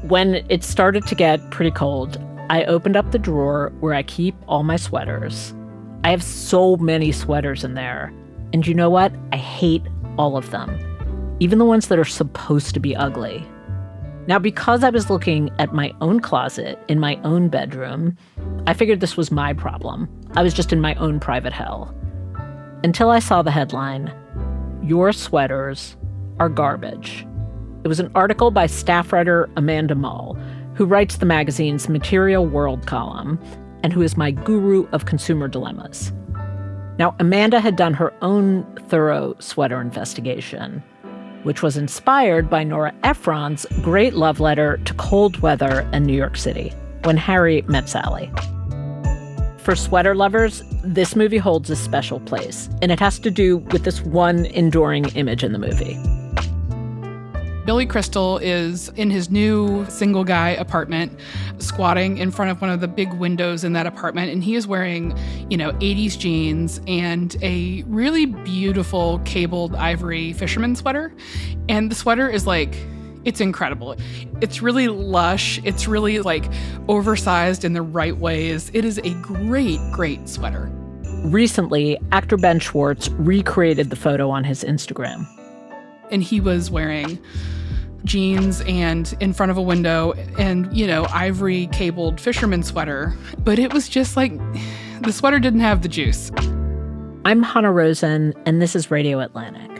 When it started to get pretty cold, I opened up the drawer where I keep all my sweaters. I have so many sweaters in there. And you know what? I hate all of them, even the ones that are supposed to be ugly. Now, because I was looking at my own closet in my own bedroom, I figured this was my problem. I was just in my own private hell. Until I saw the headline, "Your sweaters are garbage." It was an article by staff writer Amanda Mull, who writes the magazine's Material World column and who is my guru of consumer dilemmas. Now, Amanda had done her own thorough sweater investigation, which was inspired by Nora Ephron's great love letter to cold weather in New York City, When Harry Met Sally. For sweater lovers, this movie holds a special place, and it has to do with this one enduring image in the movie. Billy Crystal is in his new single-guy apartment, squatting in front of one of the big windows in that apartment, and he is wearing, 80s jeans and a really beautiful cabled ivory fisherman sweater. And the sweater is it's incredible. It's really lush. It's really oversized in the right ways. It is a great, great sweater. Recently, actor Ben Schwartz recreated the photo on his Instagram. And he was wearing jeans and in front of a window and, ivory cabled fisherman sweater. But it was just the sweater didn't have the juice. I'm Hanna Rosen, and this is Radio Atlantic.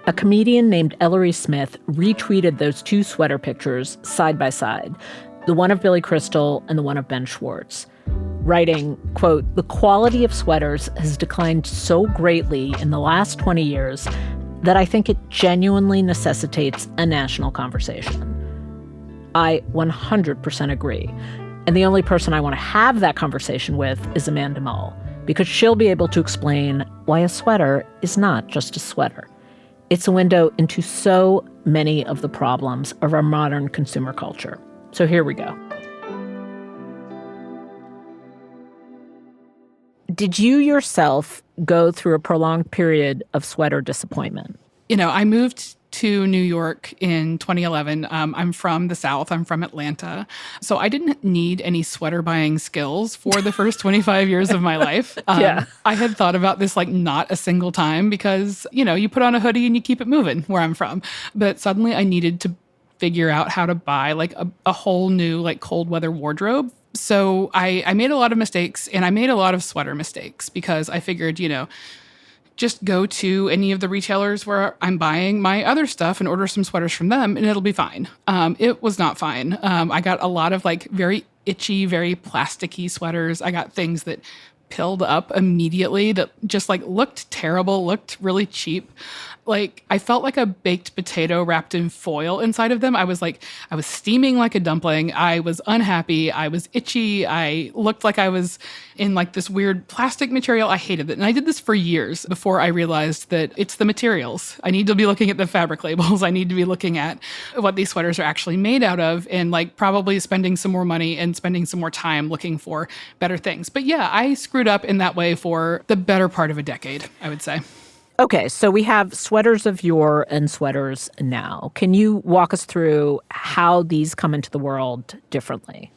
A comedian named Ellery Smith retweeted those two sweater pictures side by side, the one of Billy Crystal and the one of Ben Schwartz, writing, quote, "The quality of sweaters has declined so greatly in the last 20 years that I think it genuinely necessitates a national conversation." I 100% agree. And the only person I want to have that conversation with is Amanda Mull, because she'll be able to explain why a sweater is not just a sweater. It's a window into so many of the problems of our modern consumer culture. So here we go. Did you yourself go through a prolonged period of sweater disappointment? I moved to New York in 2011. I'm from the South. I'm from Atlanta. So I didn't need any sweater buying skills for the first 25 years of my life. Yeah. I had thought about this not a single time because, you put on a hoodie and you keep it moving where I'm from. But suddenly I needed to figure out how to buy a whole new cold weather wardrobe. So I made a lot of mistakes, and I made a lot of sweater mistakes because I figured, just go to any of the retailers where I'm buying my other stuff and order some sweaters from them, and it'll be fine. It was not fine. I got a lot of very itchy, very plasticky sweaters. I got things that pilled up immediately that just looked terrible, looked really cheap. I felt like a baked potato wrapped in foil inside of them. I was steaming like a dumpling. I was unhappy. I was itchy. I looked like I was in this weird plastic material. I hated it. And I did this for years before I realized that it's the materials. I need to be looking at the fabric labels. I need to be looking at what these sweaters are actually made out of and probably spending some more money and spending some more time looking for better things. But yeah, I screwed up in that way for the better part of a decade, I would say. Okay, so we have sweaters of yore and sweaters now. Can you walk us through how these come into the world differently?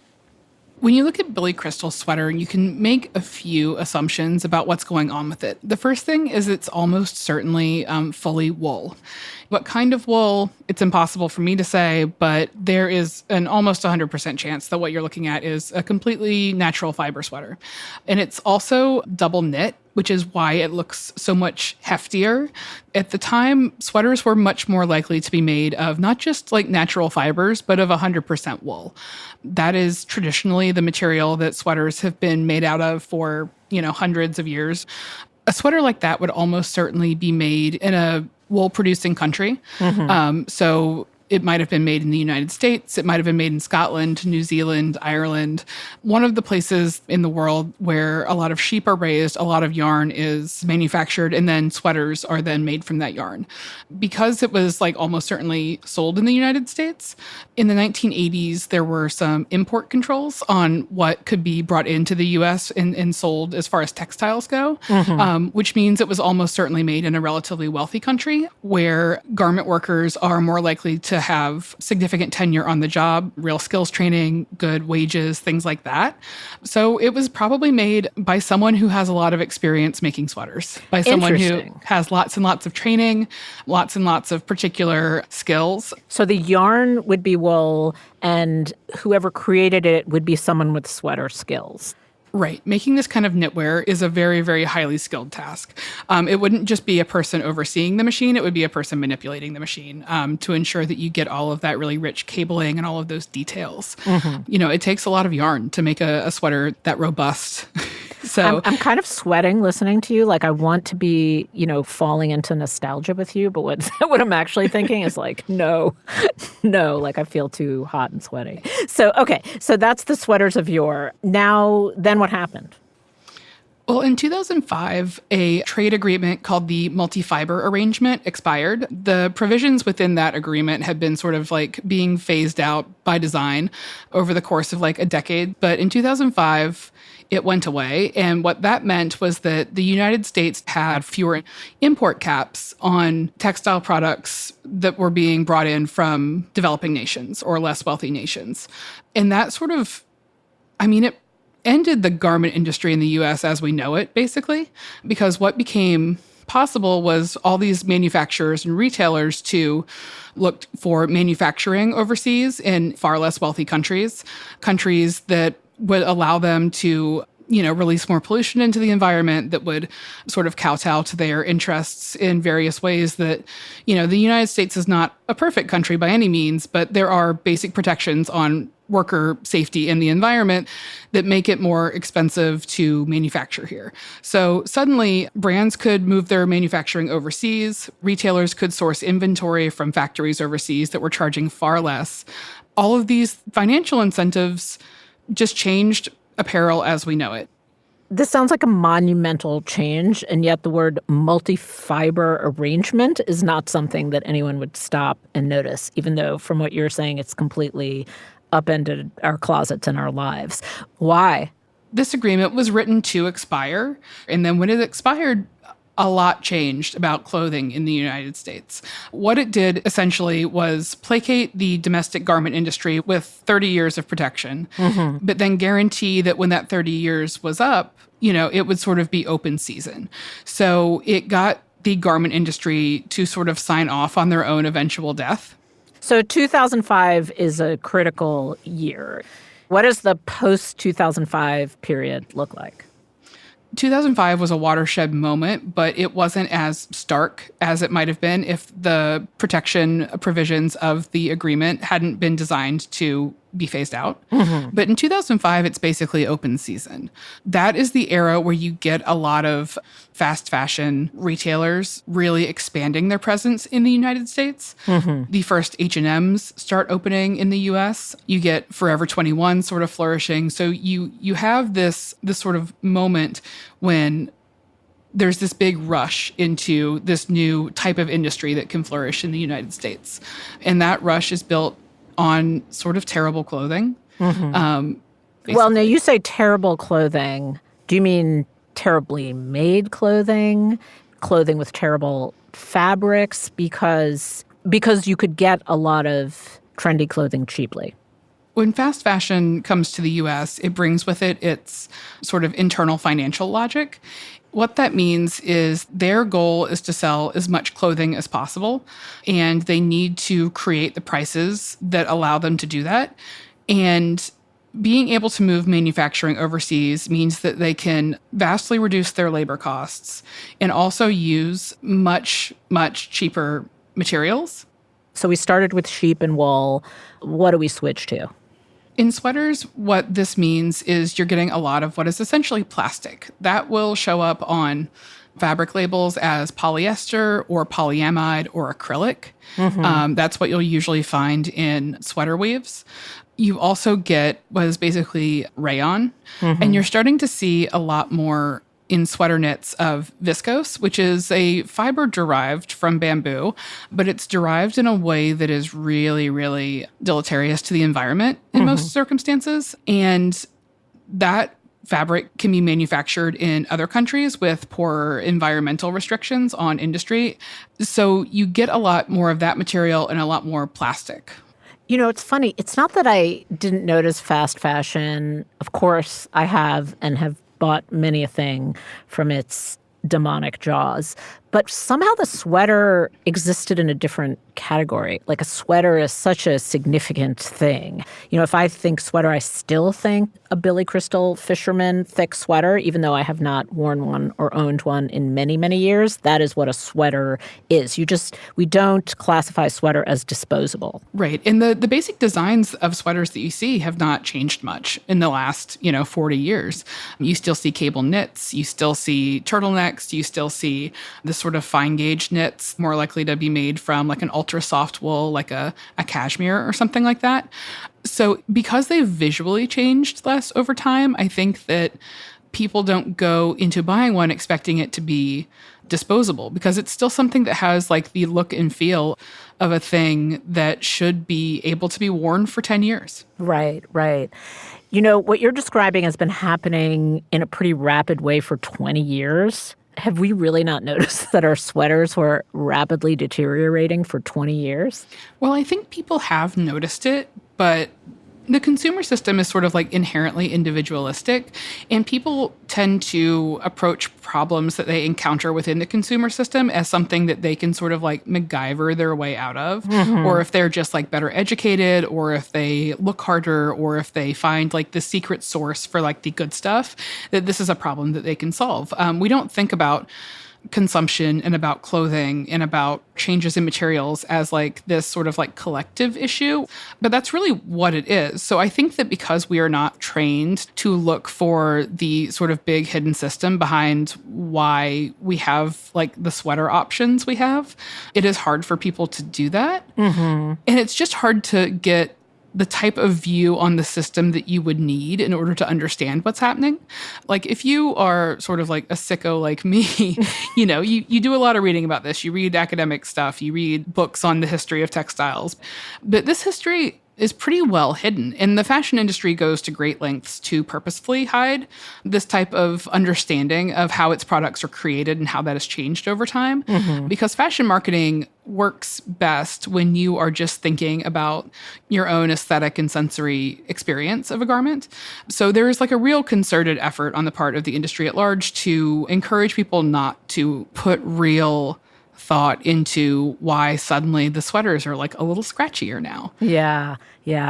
When you look at Billy Crystal's sweater, you can make a few assumptions about what's going on with it. The first thing is it's almost certainly fully wool. What kind of wool, it's impossible for me to say, but there is an almost 100% chance that what you're looking at is a completely natural fiber sweater. And it's also double knit, which is why it looks so much heftier. At the time, sweaters were much more likely to be made of not just natural fibers, but of 100% wool. That is traditionally the material that sweaters have been made out of for, hundreds of years. A sweater like that would almost certainly be made in a wool-producing country. Mm-hmm. So it might have been made in the United States. It might have been made in Scotland, New Zealand, Ireland. One of the places in the world where a lot of sheep are raised, a lot of yarn is manufactured, and then sweaters are then made from that yarn. Because it was almost certainly sold in the United States, in the 1980s, there were some import controls on what could be brought into the U.S. and sold as far as textiles go, which means it was almost certainly made in a relatively wealthy country where garment workers are more likely to to have significant tenure on the job, real skills training, good wages, things like that. So it was probably made by someone who has a lot of experience making sweaters, by someone who has lots and lots of training, lots and lots of particular skills. So the yarn would be wool, and whoever created it would be someone with sweater skills. Right. Making this kind of knitwear is a very, very highly skilled task. It wouldn't just be a person overseeing the machine. It would be a person manipulating the machine to ensure that you get all of that really rich cabling and all of those details. It takes a lot of yarn to make a sweater that robust. So I'm kind of sweating listening to you. Like, I want to be, falling into nostalgia with you. But what I'm actually thinking is like, no, like I feel too hot and sweaty. So, okay. So that's the sweaters of yore. Now, then what happened? Well, in 2005, a trade agreement called the multi-fiber arrangement expired. The provisions within that agreement had been sort of like being phased out by design over the course of like a decade. But in 2005, it went away. And what that meant was that the United States had fewer import caps on textile products that were being brought in from developing nations or less wealthy nations. And that sort of, it ended the garment industry in the US as we know it, basically, because what became possible was all these manufacturers and retailers to look for manufacturing overseas in far less wealthy countries that would allow them to release more pollution into the environment, that would sort of kowtow to their interests in various ways that, the United States is not a perfect country by any means, but there are basic protections on worker safety in the environment that make it more expensive to manufacture here. So suddenly brands could move their manufacturing overseas. Retailers could source inventory from factories overseas that were charging far less. All of these financial incentives just changed apparel as we know it. This sounds like a monumental change, and yet the word multi-fiber arrangement is not something that anyone would stop and notice, even though from what you're saying, it's completely upended our closets and our lives. Why? This agreement was written to expire, and then when it expired, a lot changed about clothing in the United States. What it did essentially was placate the domestic garment industry with 30 years of protection, but then guarantee that when that 30 years was up, it would sort of be open season. So it got the garment industry to sort of sign off on their own eventual death. So 2005 is a critical year. What does the post-2005 period look like? 2005 was a watershed moment, but it wasn't as stark as it might have been if the protection provisions of the agreement hadn't been designed to be phased out. But in 2005, it's basically open season. That is the era where you get a lot of fast fashion retailers really expanding their presence in the United States. The first H&Ms start opening in the US. You get Forever 21 sort of flourishing. So you have this sort of moment when there's this big rush into this new type of industry that can flourish in the United States. And that rush is built on sort of terrible clothing. Well, now you say terrible clothing. Do you mean terribly made clothing with terrible fabrics? Because you could get a lot of trendy clothing cheaply. When fast fashion comes to the US, it brings with it its sort of internal financial logic. What that means is their goal is to sell as much clothing as possible, and they need to create the prices that allow them to do that. And being able to move manufacturing overseas means that they can vastly reduce their labor costs and also use much, much cheaper materials. So we started with sheep and wool. What do we switch to? In sweaters, what this means is you're getting a lot of what is essentially plastic. That will show up on fabric labels as polyester or polyamide or acrylic. That's what you'll usually find in sweater weaves. You also get what is basically rayon, and you're starting to see a lot more in sweater knits of viscose, which is a fiber derived from bamboo, but it's derived in a way that is really, really deleterious to the environment in most circumstances. And that fabric can be manufactured in other countries with poor environmental restrictions on industry. So you get a lot more of that material and a lot more plastic. It's funny. It's not that I didn't notice fast fashion. Of course, I have and have bought many a thing from its demonic jaws. But somehow the sweater existed in a different category. Like a sweater is such a significant thing. If I think sweater, I still think a Billy Crystal fisherman thick sweater, even though I have not worn one or owned one in many, many years. That is what a sweater is. We don't classify sweater as disposable. Right. And the basic designs of sweaters that you see have not changed much in the last, 40 years. You still see cable knits, you still see turtlenecks, you still see the sort of fine gauge knits more likely to be made from like an ultra soft wool, like a cashmere or something like that. So because they've visually changed less over time, I think that people don't go into buying one expecting it to be disposable because it's still something that has like the look and feel of a thing that should be able to be worn for 10 years. Right, right. What you're describing has been happening in a pretty rapid way for 20 years. Have we really not noticed that our sweaters were rapidly deteriorating for 20 years? Well, I think people have noticed it, but the consumer system is sort of like inherently individualistic, and people tend to approach problems that they encounter within the consumer system as something that they can sort of like MacGyver their way out of, or if they're just like better educated, or if they look harder, or if they find like the secret source for like the good stuff, that this is a problem that they can solve. We don't think about consumption and about clothing and about changes in materials as like this sort of like collective issue, but that's really what it is. So I think that because we are not trained to look for the sort of big hidden system behind why we have like the sweater options we have, it is hard for people to do that. And it's just hard to get the type of view on the system that you would need in order to understand what's happening. Like if you are sort of like a sicko like me, you do a lot of reading about this. You read academic stuff, you read books on the history of textiles. But this history is pretty well hidden. And the fashion industry goes to great lengths to purposefully hide this type of understanding of how its products are created and how that has changed over time. Because fashion marketing works best when you are just thinking about your own aesthetic and sensory experience of a garment. So there is like a real concerted effort on the part of the industry at large to encourage people not to put real thought into why suddenly the sweaters are like a little scratchier now. Yeah.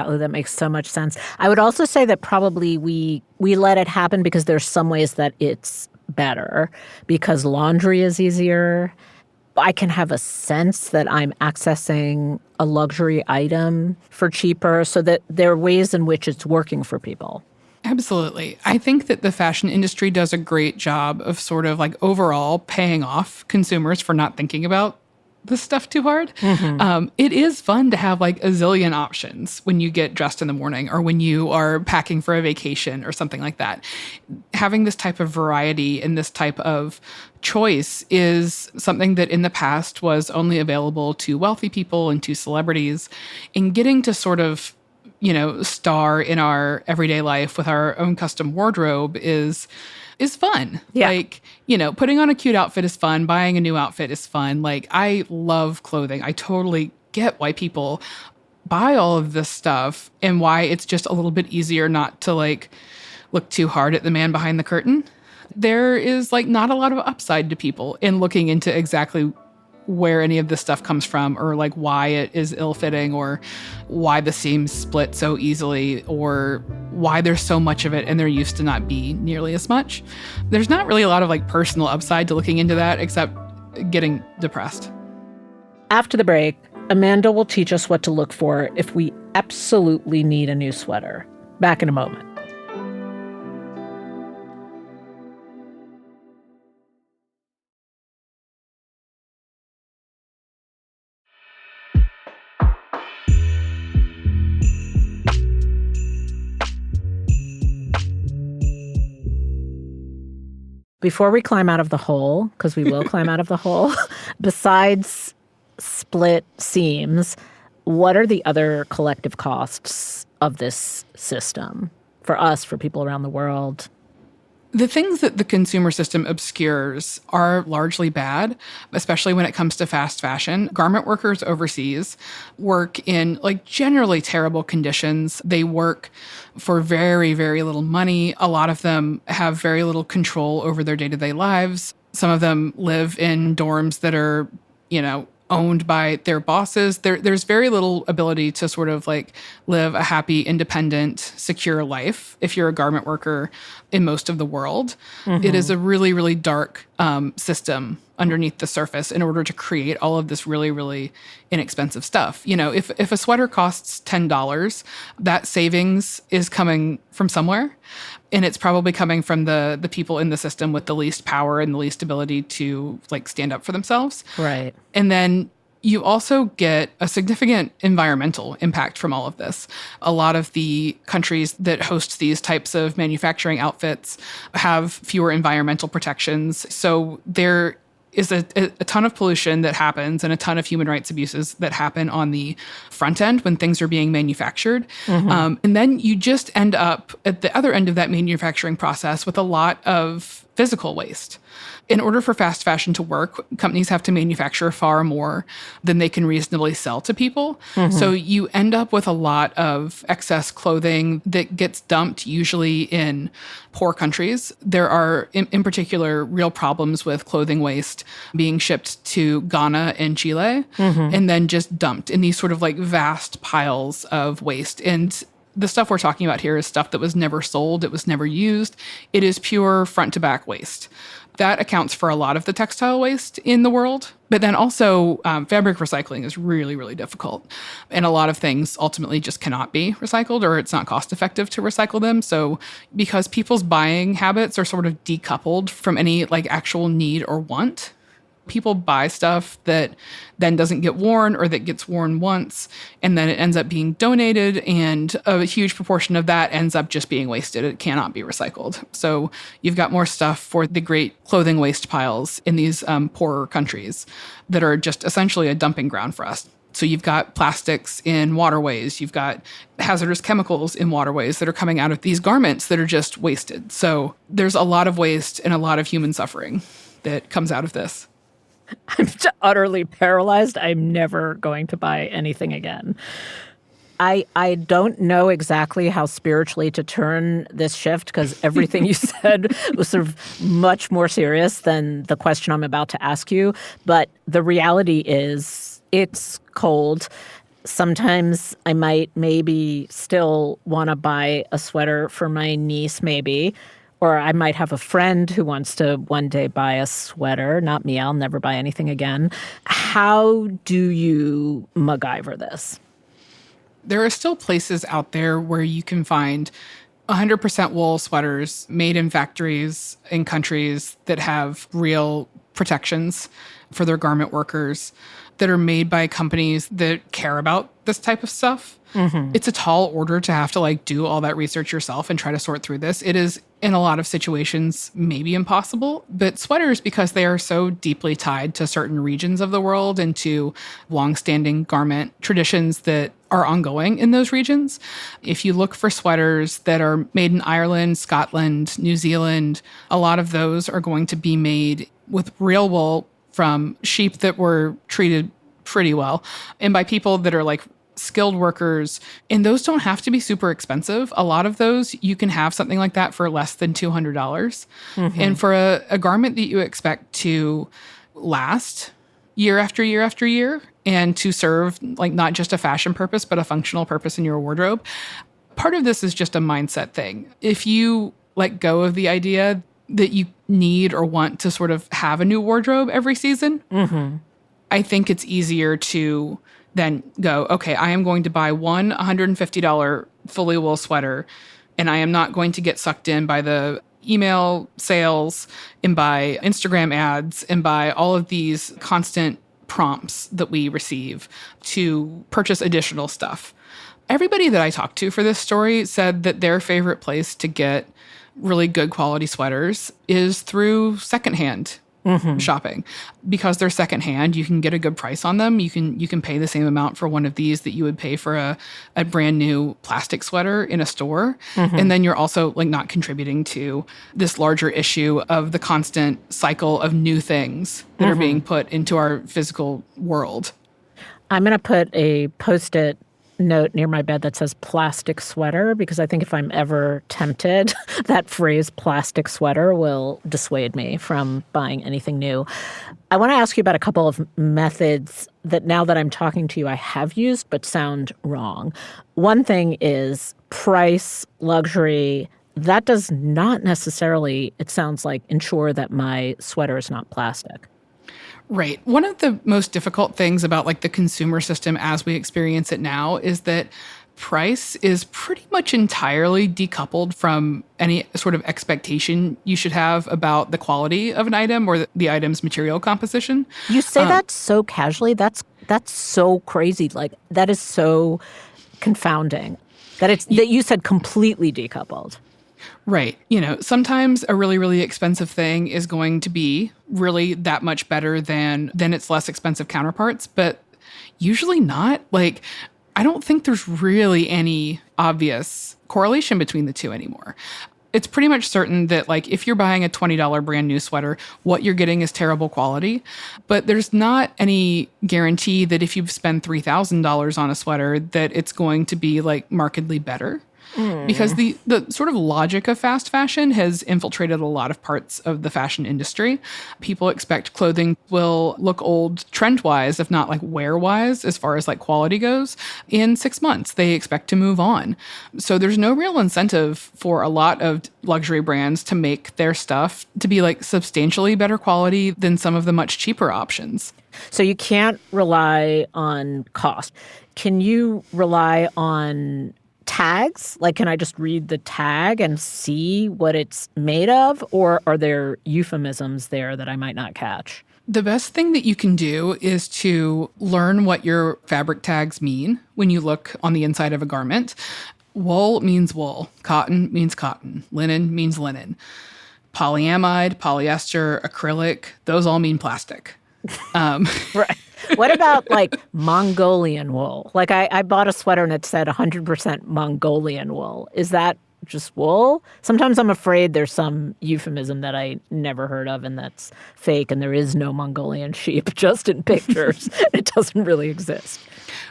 Oh, that makes so much sense. I would also say that probably we let it happen because there's some ways that it's better, because laundry is easier. I can have a sense that I'm accessing a luxury item for cheaper, so that there are ways in which it's working for people. Absolutely. I think that the fashion industry does a great job of sort of like overall paying off consumers for not thinking about this stuff too hard. It is fun to have like a zillion options when you get dressed in the morning or when you are packing for a vacation or something like that. Having this type of variety and this type of choice is something that in the past was only available to wealthy people and to celebrities. And getting to sort of star in our everyday life with our own custom wardrobe is fun. Yeah. Like, putting on a cute outfit is fun. Buying a new outfit is fun. Like, I love clothing. I totally get why people buy all of this stuff and why it's just a little bit easier not to like look too hard at the man behind the curtain. There is like not a lot of upside to people in looking into exactly where any of this stuff comes from, or like why it is ill-fitting, or why the seams split so easily, or why there's so much of it and there used to not be nearly as much. There's not really a lot of like personal upside to looking into that except getting depressed. After the break, Amanda will teach us what to look for if we absolutely need a new sweater. Back in a moment. Before we climb out of the hole, because we will climb out of the hole, besides split seams, what are the other collective costs of this system for us, for people around the world? The things that the consumer system obscures are largely bad, especially when it comes to fast fashion. Garment workers overseas work in like generally terrible conditions. They work for very, very little money. A lot of them have very little control over their day-to-day lives. Some of them live in dorms that are, owned by their bosses. There's very little ability to sort of like live a happy, independent, secure life if you're a garment worker in most of the world. It is a really, really dark system underneath the surface in order to create all of this really, really inexpensive stuff. If a sweater costs $10, that savings is coming from somewhere. And it's probably coming from the people in the system with the least power and the least ability to like stand up for themselves. Right. And then you also get a significant environmental impact from all of this. A lot of the countries that host these types of manufacturing outfits have fewer environmental protections. So there is a ton of pollution that happens and a ton of human rights abuses that happen on the front end when things are being manufactured. And then you just end up at the other end of that manufacturing process with a lot of physical waste. In order for fast fashion to work, companies have to manufacture far more than they can reasonably sell to people. So you end up with a lot of excess clothing that gets dumped usually in poor countries. There are, in particular, real problems with clothing waste being shipped to Ghana and Chile and then just dumped in these sort of like vast piles of waste. And the stuff we're talking about here is stuff that was never sold. It was never used. It is pure front to back waste. That accounts for a lot of the textile waste in the world. But then also fabric recycling is really, really difficult. And a lot of things ultimately just cannot be recycled or it's not cost effective to recycle them. So because people's buying habits are sort of decoupled from any like actual need or want, people buy stuff that then doesn't get worn or that gets worn once and then it ends up being donated and a huge proportion of that ends up just being wasted. It cannot be recycled. So you've got more stuff for the great clothing waste piles in these poorer countries that are just essentially a dumping ground for us. So you've got plastics in waterways, you've got hazardous chemicals in waterways that are coming out of these garments that are just wasted. So there's a lot of waste and a lot of human suffering that comes out of this. I'm utterly paralyzed. I'm never going to buy anything again. I don't know exactly how spiritually to turn this shift because everything you said was sort of much more serious than the question I'm about to ask you. But the reality is it's cold. Sometimes I might maybe still want to buy a sweater for my niece maybe. Or I might have a friend who wants to one day buy a sweater. Not me, I'll never buy anything again. How do you MacGyver this? There are still places out there where you can find 100% wool sweaters made in factories in countries that have real protections for their garment workers that are made by companies that care about this type of stuff. It's a tall order to have to like do all that research yourself and try to sort through this. It is in a lot of situations maybe impossible, but sweaters, because they are so deeply tied to certain regions of the world and to longstanding garment traditions that are ongoing in those regions. If you look for sweaters that are made in Ireland, Scotland, New Zealand, a lot of those are going to be made with real wool from sheep that were treated pretty well and by people that are like skilled workers. And those don't have to be super expensive. A lot of those, you can have something like that for less than $200. And for a garment that you expect to last year after year after year and to serve like not just a fashion purpose, but a functional purpose in your wardrobe, part of this is just a mindset thing. If you let go of the idea that you need or want to sort of have a new wardrobe every season, I think it's easier to then go, okay, I am going to buy one $150 fully wool sweater, and I am not going to get sucked in by the email sales and by Instagram ads and by all of these constant prompts that we receive to purchase additional stuff. Everybody that I talked to for this story said that their favorite place to get really good quality sweaters is through secondhand shopping. Because they're secondhand, you can get a good price on them. You can pay the same amount for one of these that you would pay for a brand new plastic sweater in a store. And then you're also like not contributing to this larger issue of the constant cycle of new things that are being put into our physical world. I'm going to put a Post-it note near my bed that says plastic sweater, because I think if I'm ever tempted, that phrase plastic sweater will dissuade me from buying anything new. I want to ask you about a couple of methods that now that I'm talking to you, I have used but sound wrong. One thing is price, luxury. That does not necessarily, it sounds like, ensure that my sweater is not plastic. Right. One of the most difficult things about like the consumer system as we experience it now is that price is pretty much entirely decoupled from any sort of expectation you should have about the quality of an item or the item's material composition. You say that so casually. That's so crazy. Like, that is so confounding that you said completely decoupled. Right. You know, sometimes a really, really expensive thing is going to be really that much better than its less expensive counterparts, but usually not. Like, I don't think there's really any obvious correlation between the two anymore. It's pretty much certain that, like, if you're buying a $20 brand new sweater, what you're getting is terrible quality. But there's not any guarantee that if you've spent $3,000 on a sweater that it's going to be, like, markedly better. Because the sort of logic of fast fashion has infiltrated a lot of parts of the fashion industry. People expect clothing will look old trend-wise, if not like wear-wise, as far as like quality goes, in 6 months. They expect to move on. So there's no real incentive for a lot of luxury brands to make their stuff to be like substantially better quality than some of the much cheaper options. So you can't rely on cost. Can you rely on tags? Like, can I just read the tag and see what it's made of? Or are there euphemisms there that I might not catch? The best thing that you can do is to learn what your fabric tags mean when you look on the inside of a garment. Wool means wool. Cotton means cotton. Linen means linen. Polyamide, polyester, acrylic, those all mean plastic. Right. What about like Mongolian wool? Like I bought a sweater and it said 100% Mongolian wool. Is that just wool? Sometimes I'm afraid there's some euphemism that I never heard of and that's fake and there is no Mongolian sheep, just in pictures. It doesn't really exist.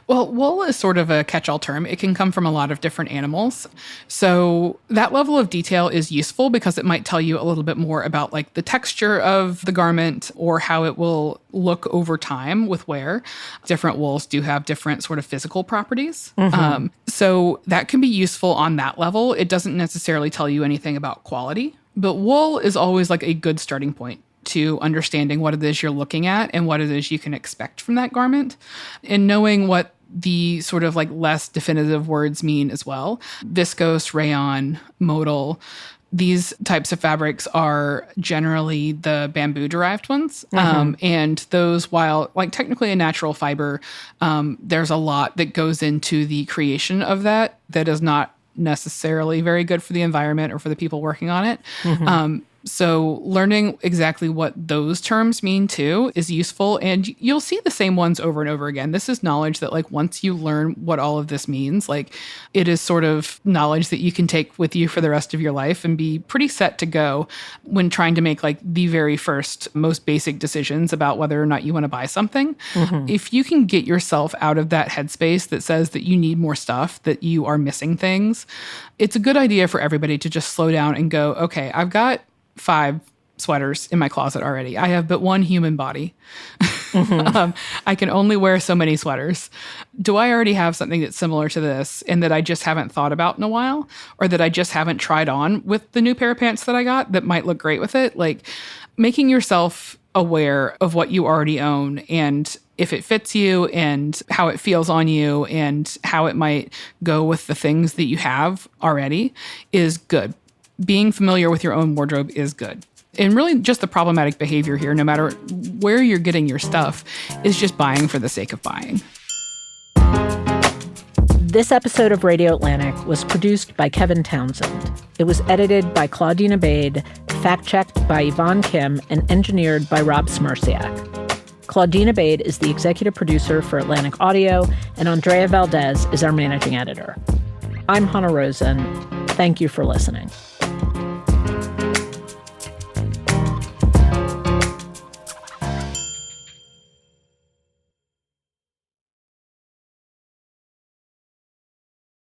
Well, wool is sort of a catch-all term. It can come from a lot of different animals. So that level of detail is useful because it might tell you a little bit more about like the texture of the garment or how it will look over time with wear. Different wools do have different sort of physical properties. So that can be useful on that level. It doesn't necessarily tell you anything about quality, but wool is always like a good starting point to understanding what it is you're looking at and what it is you can expect from that garment, and knowing what the sort of like less definitive words mean as well. Viscose, rayon, modal. These types of fabrics are generally the bamboo-derived ones. And those, while like technically a natural fiber, there's a lot that goes into the creation of that is not necessarily very good for the environment or for the people working on it. So learning exactly what those terms mean too is useful, and you'll see the same ones over and over again. This is knowledge that like once you learn what all of this means, like it is sort of knowledge that you can take with you for the rest of your life and be pretty set to go when trying to make like the very first, most basic decisions about whether or not you want to buy something. If you can get yourself out of that headspace that says that you need more stuff, that you are missing things, it's a good idea for everybody to just slow down and go, okay, I've got 5 sweaters in my closet already. I have but one human body. I can only wear so many sweaters. Do I already have something that's similar to this and that I just haven't thought about in a while, or that I just haven't tried on with the new pair of pants that I got that might look great with it? Like making yourself aware of what you already own and if it fits you and how it feels on you and how it might go with the things that you have already is good. Being familiar with your own wardrobe is good. And really just the problematic behavior here, no matter where you're getting your stuff, is just buying for the sake of buying. This episode of Radio Atlantic was produced by Kevin Townsend. It was edited by Claudine Abade, fact-checked by Yvonne Kim and engineered by Rob Smirsiak. Claudine Abade is the executive producer for Atlantic Audio, and Andrea Valdez is our managing editor. I'm Hanna Rosen. Thank you for listening.